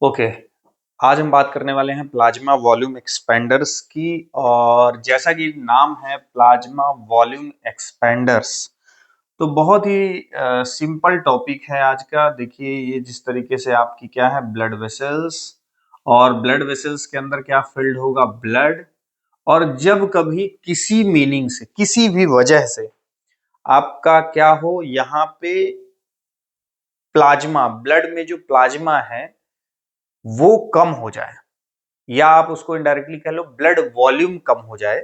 Okay. आज हम बात करने वाले हैं प्लाज्मा वॉल्यूम एक्सपेंडर्स की। और जैसा कि नाम है प्लाज्मा वॉल्यूम एक्सपेंडर्स, तो बहुत ही सिंपल टॉपिक है आज का। देखिए, ये जिस तरीके से आपकी क्या है, ब्लड वेसल्स, और ब्लड वेसल्स के अंदर क्या फिल्ड होगा, ब्लड। और जब कभी किसी मीनिंग से, किसी भी वजह से आपका क्या हो, यहाँ पे प्लाज्मा, ब्लड में जो प्लाज्मा है वो कम हो जाए, या आप उसको इनडायरेक्टली कह लो ब्लड वॉल्यूम कम हो जाए,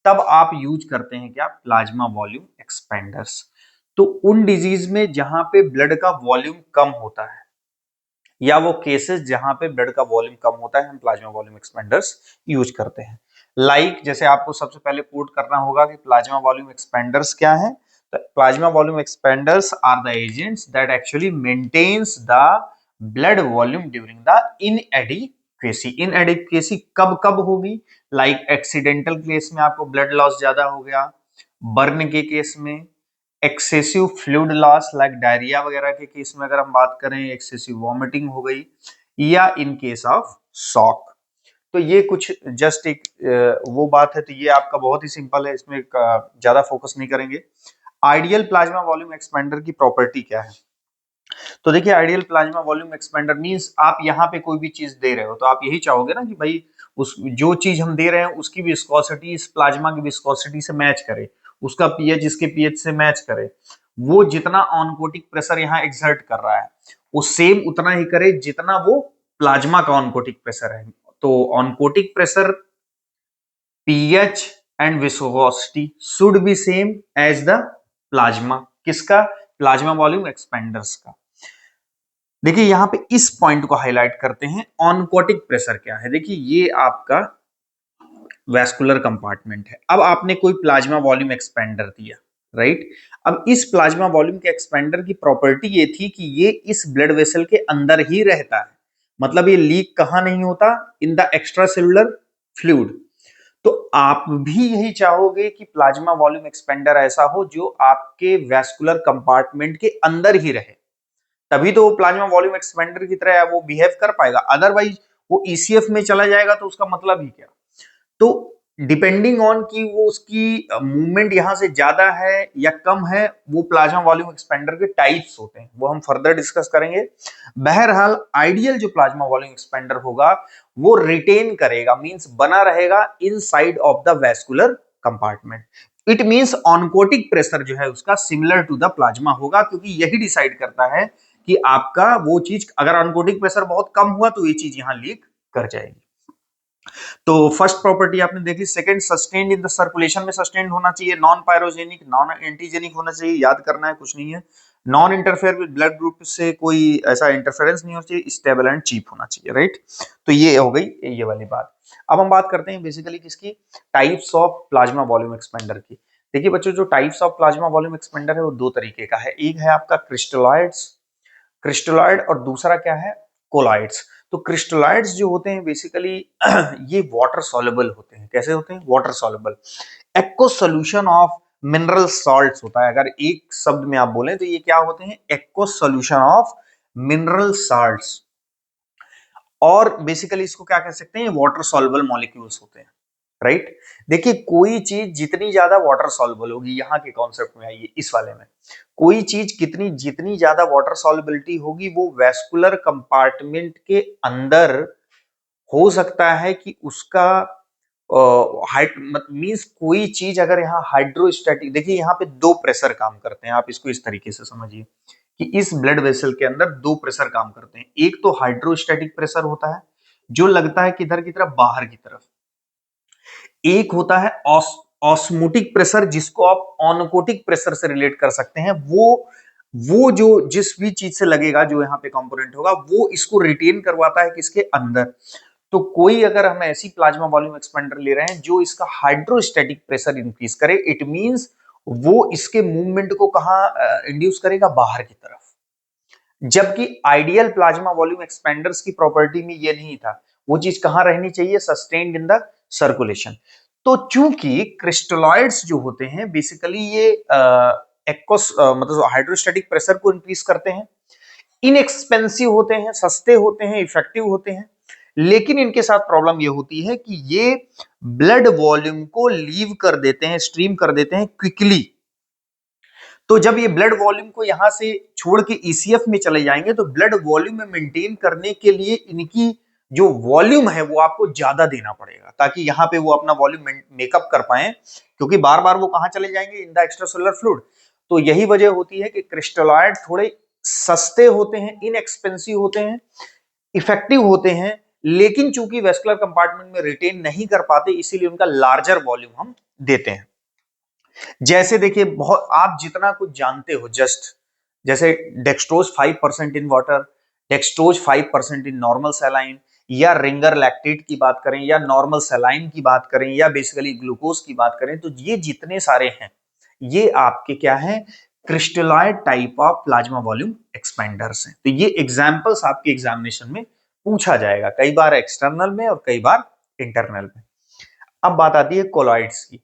तब आप यूज करते हैं क्या, प्लाज्मा वॉल्यूम एक्सपेंडर्स। तो उन डिजीज में जहां पे ब्लड का वॉल्यूम कम होता है, या वो केसेस जहां पे ब्लड का वॉल्यूम कम होता है, हम प्लाज्मा वॉल्यूम एक्सपेंडर्स यूज करते हैं। जैसे आपको सबसे पहले कोट करना होगा कि प्लाज्मा वॉल्यूम एक्सपेंडर्स क्या है। तो plasma volume expanders are the agents that actually maintains the blood volume during the inadequacy. Inadequacy कब कब होगी, लाइक एक्सीडेंटल केस में आपको ब्लड लॉस ज्यादा हो गया, बर्न के केस में, excessive fluid loss like diarrhoea वगैरह के केस में अगर हम बात करें, एक्सेसिव वॉमिटिंग हो गई, या इन केस ऑफ शॉक। तो ये कुछ जस्ट एक वो बात है। तो ये आपका बहुत ही सिंपल है, इसमें ज्यादा फोकस नहीं करेंगे। आइडियल प्लाज्मा वॉल्यूम एक्सपेंडर की प्रॉपर्टी क्या है। तो देखिए, ideal plasma volume expander means आप यहाँ पे कोई भी चीज दे रहे हो तो आप यही चाहोगे ना कि भाई उस जो चीज हम दे रहे हैं उसकी विस्कोसिटी इस प्लाज्मा की विस्कोसिटी से मैच करे, उसका पीएच इसके पीएच से मैच करे। वो जितना ऑनकोटिक प्रेशर यहाँ एक्सर्ट कर रहा है वो सेम उतना ही करे जितना वो प्लाज्मा का ऑनकोटिक प्रेशर है। तो oncotic pressure, pH and viscosity should be same as the plasma. किसका, प्लाज्मा वॉल्यूम एक्सपेंडर्स का। देखिए, यहां पे इस पॉइंट को हाईलाइट करते हैं, ऑनकोटिक प्रेशर क्या है। देखिए, ये आपका वैस्कुलर कंपार्टमेंट है। अब आपने कोई प्लाज्मा वॉल्यूम एक्सपेंडर दिया, राइट। अब इस प्लाज्मा वॉल्यूम के एक्सपेंडर की प्रॉपर्टी ये थी कि ये इस ब्लड वेसल के अंदर ही रहता है। मतलब ये लीक कहां नहीं होता, in the extra cellular fluid. तो आप भी यही चाहोगे कि प्लाज्मा वॉल्यूम एक्सपेंडर ऐसा हो जो आपके वैस्कुलर कंपार्टमेंट के अंदर ही रहे, तभी तो वो प्लाज्मा वॉल्यूम एक्सपेंडर की तरह वो बिहेव कर पाएगा। अदरवाइज वो ईसीएफ में चला जाएगा तो उसका मतलब ही क्या। तो डिपेंडिंग ऑन कि वो उसकी मूवमेंट यहां से ज्यादा है या कम है, वो प्लाज्मा वॉल्यूम एक्सपेंडर के टाइप्स होते हैं, वो हम फर्दर डिस्कस करेंगे। बहरहाल आइडियल जो प्लाज्मा वॉल्यूम एक्सपेंडर होगा वो रिटेन करेगा, मींस बना रहेगा inside of the vascular compartment. It means oncotic pressure जो है उसका सिमिलर टू द प्लाज्मा होगा, क्योंकि यही डिसाइड करता है कि आपका वो चीज, अगर ऑनकोटिक प्रेशर बहुत कम हुआ तो ये चीज यहां लीक कर जाएगी। तो फर्स्ट प्रॉपर्टी आपने देखी। Second, sustained in the circulation में सस्टेन्ड होना चाहिए, नॉन पायरोजेनिक, नॉन एंटीजेनिक होना चाहिए। याद करना है, कुछ नहीं है। Non interfere with blood group से कोई ऐसा इंटरफेरेंस नहीं होना चाहिए, स्टेबल एंड चीप होना चाहिए, राइट। तो ये हो गई ये वाली बात। अब हम बात करते हैं बेसिकली किसकी, types of plasma volume expander की। देखिए बच्चों, जो types of plasma volume expander है वो दो तरीके का है। एक है आपका क्रिस्टलॉइड्स, क्रिस्टलॉइड, और दूसरा क्या है, कोलॉइड्स। तो क्रिस्टलॉइड्स जो होते हैं बेसिकली ये वाटर सॉल्युबल होते हैं। कैसे होते हैं, water soluble. Echo solution of mineral salts होता है। अगर एक शब्द में आप बोलें तो ये क्या होते हैं, एक्को सोल्यूशन ऑफ मिनरल सॉल्ट्स। और बेसिकली इसको क्या कह सकते हैं, वाटर सॉल्युबल मॉलिक्यूल्स होते हैं, राइट। देखिए, कोई चीज जितनी ज्यादा वाटर सॉल्युबल होगी, यहाँ के कॉन्सेप्ट में आइए, इस वाले में कोई चीज कितनी जितनी ज्यादा वाटर सॉल्युबिलिटी होगी वो वैस्कुलर कंपार्टमेंट के अंदर हो सकता है कि उसका मींस कोई चीज अगर यहाँ हाइड्रोस्टैटिक, देखिए यहाँ पे दो प्रेशर काम करते हैं, आप इसको इस तरीके से समझिए कि इस ब्लड वेसल के अंदर दो प्रेशर काम करते हैं। एक तो हाइड्रोस्टैटिक प्रेशर होता है जो लगता है किधर की तरफ, बाहर की तरफ। एक होता है ऑस्मोटिक प्रेशर जिसको आप ऑनकोटिक प्रेशर से रिलेट कर सकते हैं। वो जो जिस भी चीज से लगेगा, जो यहाँ पे कंपोनेंट होगा, वो इसको रिटेन करवाता है किसके अंदर। तो कोई अगर हम ऐसी प्लाज्मा वॉल्यूम एक्सपेंडर ले रहे हैं जो इसका हाइड्रोस्टैटिक प्रेशर इंक्रीज करे, इट मींस वो इसके मूवमेंट को कहां इंड्यूस करेगा, बाहर की तरफ। जबकि आइडियल प्लाज्मा वॉल्यूम एक्सपेंडर्स की प्रॉपर्टी में ये नहीं था, वो चीज कहां रहनी चाहिए, सस्टेन्ड इन द सर्कुलेशन। तो चूंकि क्रिस्टलॉइड्स जो होते हैं बेसिकली ये एक्वस मतलब हाइड्रोस्टैटिक प्रेशर को इंक्रीज करते हैं, इनएक्सपेंसिव होते हैं, सस्ते होते हैं, इफेक्टिव होते हैं, लेकिन इनके साथ प्रॉब्लम ये होती है कि ये ब्लड वॉल्यूम को लीव कर देते हैं, स्ट्रीम कर देते हैं क्विकली। तो जब ये ब्लड वॉल्यूम को यहां से छोड़ के ईसीएफ में चले जाएंगे तो ब्लड वॉल्यूम में मेंटेन करने के लिए इनकी जो वॉल्यूम है वो आपको ज्यादा देना पड़ेगा, ताकि यहां पे वो अपना वॉल्यूम मेकअप कर पाए, क्योंकि बार बार वो कहां चले जाएंगे, इन द एक्स्ट्रासेलुलर फ्लूइड। तो यही वजह होती है कि क्रिस्टलॉइड थोड़े सस्ते होते हैं, इनएक्सपेंसिव होते हैं, इफेक्टिव होते हैं, लेकिन चूंकि वेस्कुलर कंपार्टमेंट में रिटेन नहीं कर पाते, इसीलिए उनका लार्जर वॉल्यूम हम देते हैं। जैसे देखिए, बहुत आप जितना कुछ जानते हो, जस्ट जैसे dextrose 5% in water, dextrose 5% in normal saline, या रिंगर लैक्टेट की बात करें, या नॉर्मल सैलाइन की बात करें, या बेसिकली ग्लूकोज की बात करें, तो ये जितने सारे हैं ये आपके क्या है, crystalloid type of plasma volume एक्सपेंडर्स हैं। तो ये एग्जांपल्स आपके एग्जामिनेशन में पूछा जाएगा, कई बार एक्सटर्नल में और कई बार इंटरनल में। अब बात आती है कोलॉइड्स की।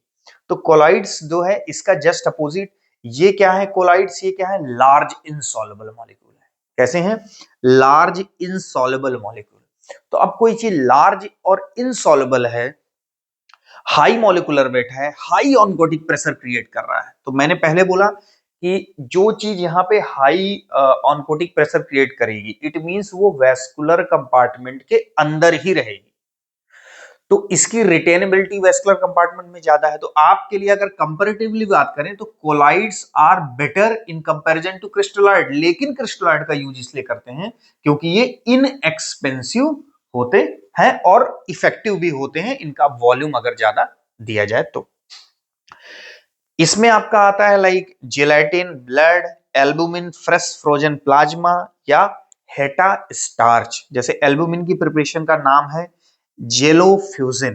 तो कोलॉइड्स जो है इसका जस्ट अपोजिट, ये क्या है कोलॉइड्स, ये क्या है, लार्ज इनसॉल्युबल मॉलिक्यूल है। कैसे हैं, लार्ज इनसॉल्युबल मॉलिक्यूल। तो अब कोई चीज लार्ज और इनसॉल्युबल है, हाई मॉलिक्यूलर वेट है, हाई ऑनकोटिक प्रेशर क्रिएट कर रहा है, तो मैंने पहले बोला कि जो चीज यहां पे हाई ऑनकोटिक प्रेशर क्रिएट करेगी, इट मींस वो वेस्कुलर कंपार्टमेंट के अंदर ही रहेगी, तो इसकी रिटेनेबिलिटी वेस्कुलर कंपार्टमेंट में ज्यादा है। तो आपके लिए अगर कंपैरेटिवली बात करें तो colloids are better in comparison to crystalloid, लेकिन क्रिस्टलॉइड का यूज इसलिए करते हैं क्योंकि ये इनएक्सपेंसिव होते हैं और इफेक्टिव भी होते हैं, इनका वॉल्यूम अगर ज्यादा दिया जाए तो। इसमें आपका आता है like gelatin, blood, albumin, fresh frozen plasma, या हेटा स्टार्च। जैसे एल्बुमिन की प्रिपरेशन का नाम है जेलो फ्यूजन,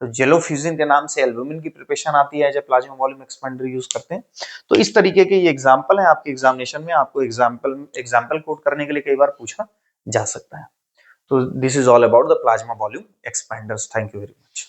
तो जेलो फ्यूजन के नाम से एल्बुमिन की प्रिपरेशन आती है जब प्लाज्मा वॉल्यूम एक्सपेंडर यूज करते हैं। तो इस तरीके के ये एग्जांपल है, आपके एग्जामिनेशन में आपको एग्जांपल कोट करने के लिए कई बार पूछा जा सकता है। तो this is all about the plasma volume एक्सपेंडर्स। Thank you very much.